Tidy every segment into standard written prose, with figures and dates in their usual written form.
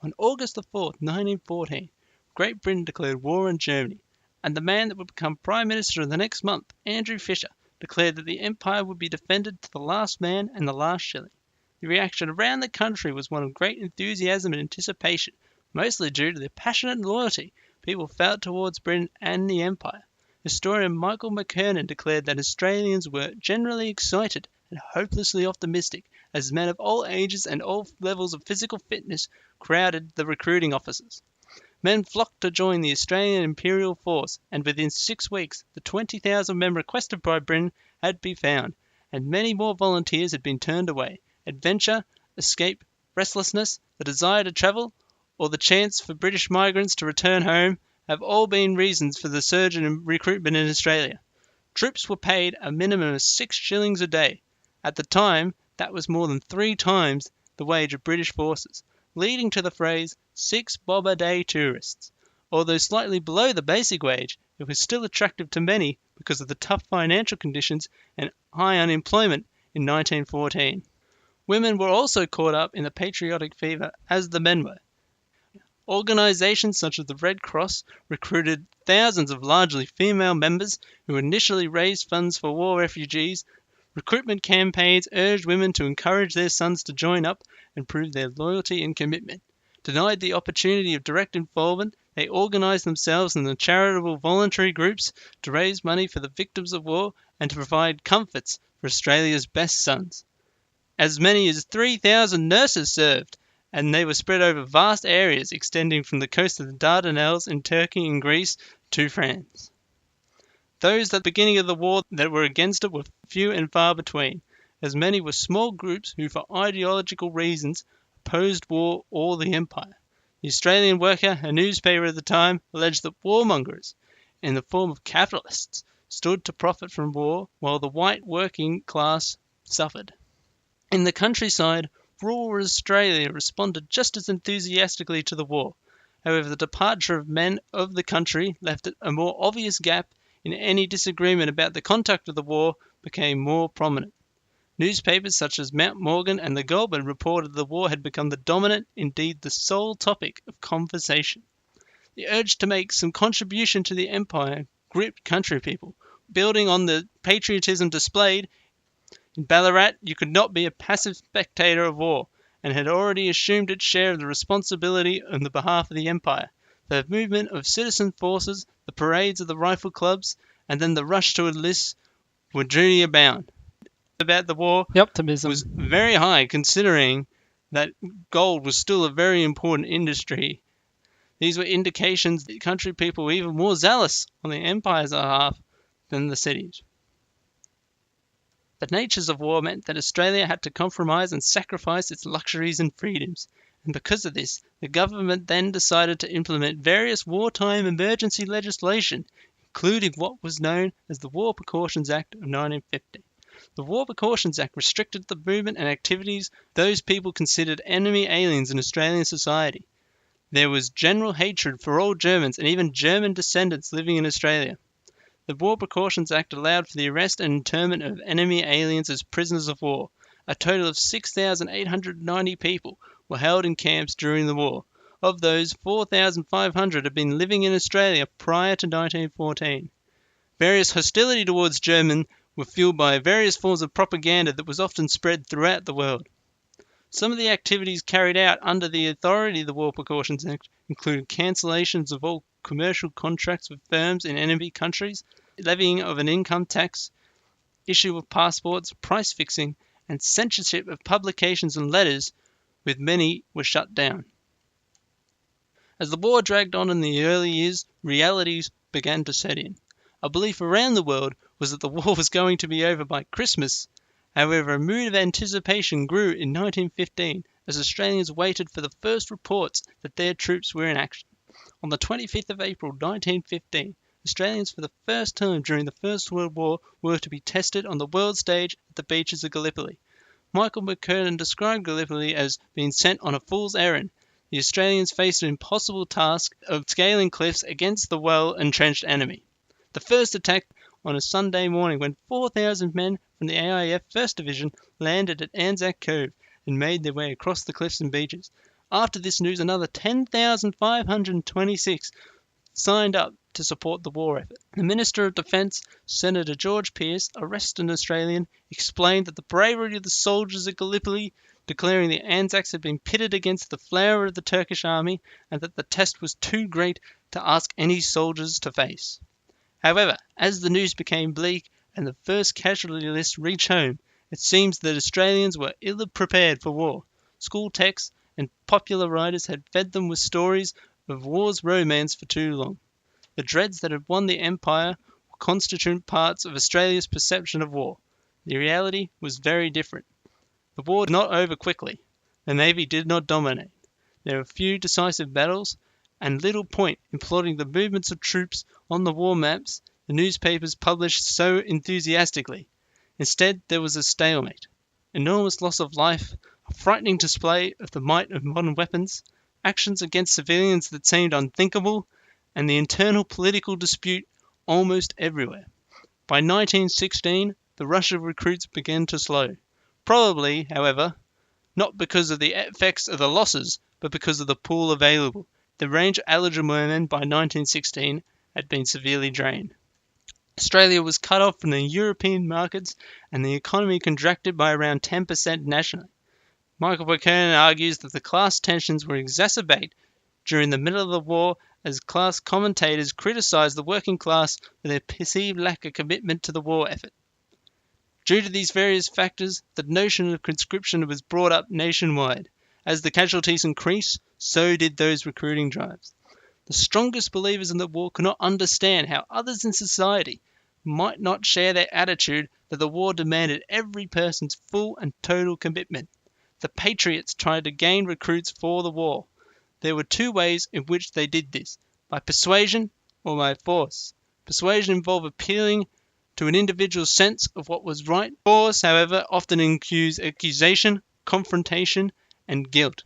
On August the 4th, 1914, Great Britain declared war on Germany, and the man that would become Prime Minister in the next month, Andrew Fisher, declared that the Empire would be defended to the last man and the last shilling. The reaction around the country was one of great enthusiasm and anticipation, mostly due to the passionate loyalty people felt towards Britain and the Empire. Historian Michael McKernan declared that Australians were generally excited and hopelessly optimistic, as men of all ages and all levels of physical fitness crowded the recruiting offices. Men flocked to join the Australian Imperial Force, and within 6 weeks the 20,000 men requested by Britain had been found, and many more volunteers had been turned away. Adventure, escape, restlessness, the desire to travel, or the chance for British migrants to return home have all been reasons for the surge in recruitment in Australia. Troops were paid a minimum of 6 shillings a day. At the time, that was more than 3 times the wage of British forces, leading to the phrase 6 bob a day tourists. Although slightly below the basic wage, it was still attractive to many because of the tough financial conditions and high unemployment in 1914. Women were also caught up in the patriotic fever as the men were. Organisations such as the Red Cross recruited thousands of largely female members who initially raised funds for war refugees. Recruitment campaigns urged women to encourage their sons to join up and prove their loyalty and commitment. Denied the opportunity of direct involvement, they organised themselves in the charitable voluntary groups to raise money for the victims of war and to provide comforts for Australia's best sons. As many as 3,000 nurses served, and they were spread over vast areas extending from the coast of the Dardanelles in Turkey and Greece to France. Those at the beginning of the war that were against it were few and far between, as many were small groups who for ideological reasons opposed war or the Empire. The Australian Worker, a newspaper at the time, alleged that warmongers, in the form of capitalists, stood to profit from war while the white working class suffered. In the countryside, rural Australia responded just as enthusiastically to the war. However, the departure of men of the country left a more obvious gap in any disagreement about the conduct of the war became more prominent. Newspapers such as Mount Morgan and the Goulburn reported the war had become the dominant, indeed the sole topic of conversation. The urge to make some contribution to the Empire gripped country people, building on the patriotism displayed. In Ballarat, you could not be a passive spectator of war, and had already assumed its share of the responsibility on the behalf of the Empire. The movement of citizen forces, the parades of the rifle clubs, and then the rush to enlist were duty bound. About the war The optimism was very high, considering that gold was still a very important industry. These were indications that country people were even more zealous on the Empire's behalf than the cities. The natures of war meant that Australia had to compromise and sacrifice its luxuries and freedoms, and because of this, the government then decided to implement various wartime emergency legislation, including what was known as the War Precautions Act of 1950. The War Precautions Act restricted the movement and activities of those people considered enemy aliens in Australian society. There was general hatred for all Germans and even German descendants living in Australia. The War Precautions Act allowed for the arrest and internment of enemy aliens as prisoners of war. A total of 6,890 people were held in camps during the war. Of those, 4,500 had been living in Australia prior to 1914. Various hostility towards Germans were fueled by various forms of propaganda that was often spread throughout the world. Some of the activities carried out under the authority of the War Precautions Act included cancellations of all commercial contracts with firms in enemy countries, levying of an income tax, issue of passports, price fixing, and censorship of publications and letters, with many were shut down. As the war dragged on in the early years, realities began to set in. A belief around the world was that the war was going to be over by Christmas. However, a mood of anticipation grew in 1915 as Australians waited for the first reports that their troops were in action. On the 25th of April 1915, Australians for the first time during the First World War were to be tested on the world stage at the beaches of Gallipoli. Michael McKernan described Gallipoli as being sent on a fool's errand. The Australians faced an impossible task of scaling cliffs against the well-entrenched enemy. The first attack on a Sunday morning when 4,000 men from the AIF 1st Division landed at Anzac Cove and made their way across the cliffs and beaches. After this news, another 10,526 signed up to support the war effort. The Minister of Defence, Senator George Pearce, a Western Australian, explained that the bravery of the soldiers at Gallipoli, declaring the Anzacs had been pitted against the flower of the Turkish army, and that the test was too great to ask any soldiers to face. However, as the news became bleak and the first casualty list reached home, it seems that Australians were ill prepared for war. School texts and popular writers had fed them with stories of war's romance for too long. The dreads that had won the empire were constituent parts of Australia's perception of war. The reality was very different. The war was not over quickly. The Navy did not dominate. There were few decisive battles, and little point in plotting the movements of troops on the war maps the newspapers published so enthusiastically. Instead, there was a stalemate, enormous loss of life, a frightening display of the might of modern weapons, actions against civilians that seemed unthinkable, and the internal political dispute almost everywhere. By 1916, the rush of recruits began to slow. Probably, however, not because of the effects of the losses, but because of the pool available. The range of eligible men by 1916 had been severely drained. Australia was cut off from the European markets, and the economy contracted by around 10% nationally. Michael Buchanan argues that the class tensions were exacerbated during the middle of the war as class commentators criticised the working class for their perceived lack of commitment to the war effort. Due to these various factors, the notion of conscription was brought up nationwide. As the casualties increased, so did those recruiting drives. The strongest believers in the war could not understand how others in society might not share their attitude that the war demanded every person's full and total commitment. The patriots tried to gain recruits for the war. There were two ways in which they did this, by persuasion or by force. Persuasion involved appealing to an individual's sense of what was right. Force, however, often includes accusation, confrontation, and guilt.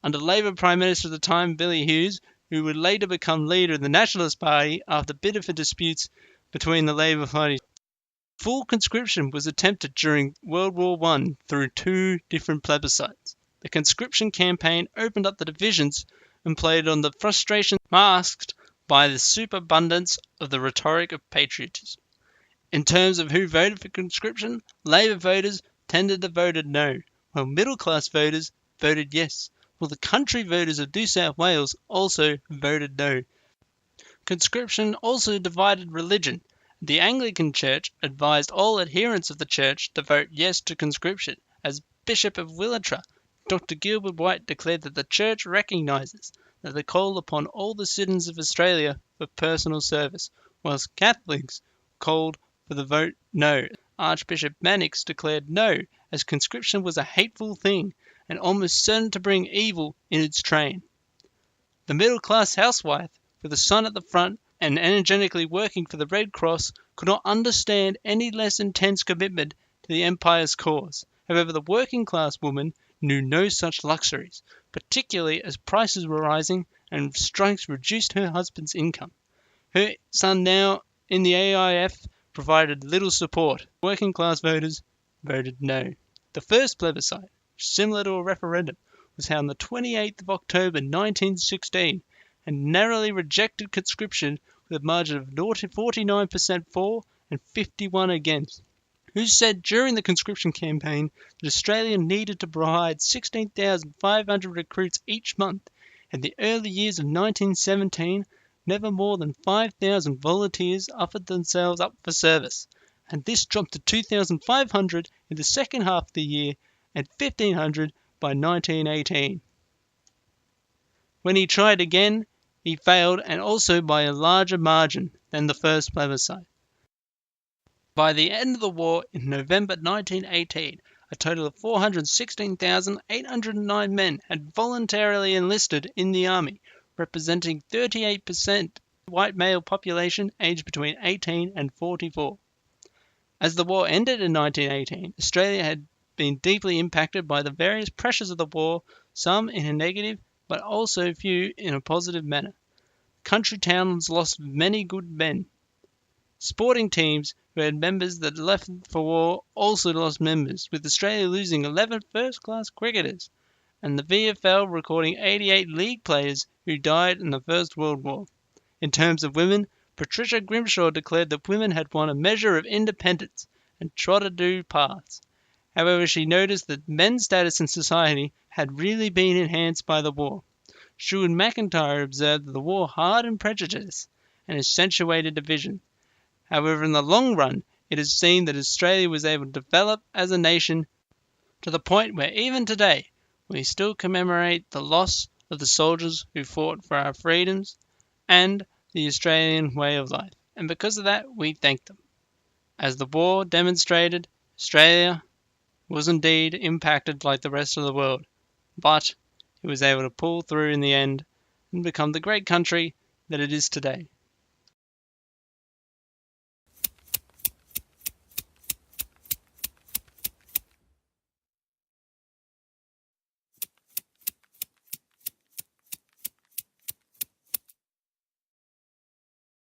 Under Labour Prime Minister at the time, Billy Hughes, who would later become leader of the Nationalist Party after bitter disputes between the Labour Party, full conscription was attempted during World War I through two different plebiscites. The conscription campaign opened up the divisions and played on the frustration masked by the superabundance of the rhetoric of patriotism. In terms of who voted for conscription, Labour voters tended to vote no, while middle-class voters voted yes, while the country voters of New South Wales also voted no. Conscription also divided religion. The Anglican Church advised all adherents of the Church to vote yes to conscription. As Bishop of Willatra, Dr. Gilbert White declared that the Church recognises that the call upon all the citizens of Australia for personal service, whilst Catholics called for the vote no. Archbishop Mannix declared no, as conscription was a hateful thing and almost certain to bring evil in its train. The middle-class housewife, with a son at the front and energetically working for the Red Cross, could not understand any less intense commitment to the Empire's cause. However, the working-class woman knew no such luxuries, particularly as prices were rising and strikes reduced her husband's income. Her son, now in the AIF, provided little support. Working-class voters voted no. The first plebiscite, similar to a referendum, was held on the 28th of October 1916 and narrowly rejected conscription with a margin of 49% for and 51% against. Who said during the conscription campaign that Australia needed to provide 16,500 recruits each month. In the early years of 1917, never more than 5,000 volunteers offered themselves up for service, and this dropped to 2,500 in the second half of the year and 1,500 by 1918. When he tried again, he failed, and also by a larger margin than the first plebiscite. By the end of the war in November 1918, a total of 416,809 men had voluntarily enlisted in the army, representing 38% white male population aged between 18 and 44. As the war ended in 1918, Australia had been deeply impacted by the various pressures of the war, some in a negative, but also few in a positive manner. Country towns lost many good men. Sporting teams who had members that left for war also lost members, with Australia losing 11 first-class cricketers. and the VFL recording 88 league players who died in the First World War. In terms of women, Patricia Grimshaw declared that women had won a measure of independence and trotted to paths. However, she noticed that men's status in society had really been enhanced by the war. Shuan McIntyre observed that the war hardened prejudice and accentuated division. However, in the long run, it is seen that Australia was able to develop as a nation to the point where even today we still commemorate the loss of the soldiers who fought for our freedoms and the Australian way of life, and because of that we thank them. As the war demonstrated, Australia was indeed impacted like the rest of the world, but it was able to pull through in the end and become the great country that it is today.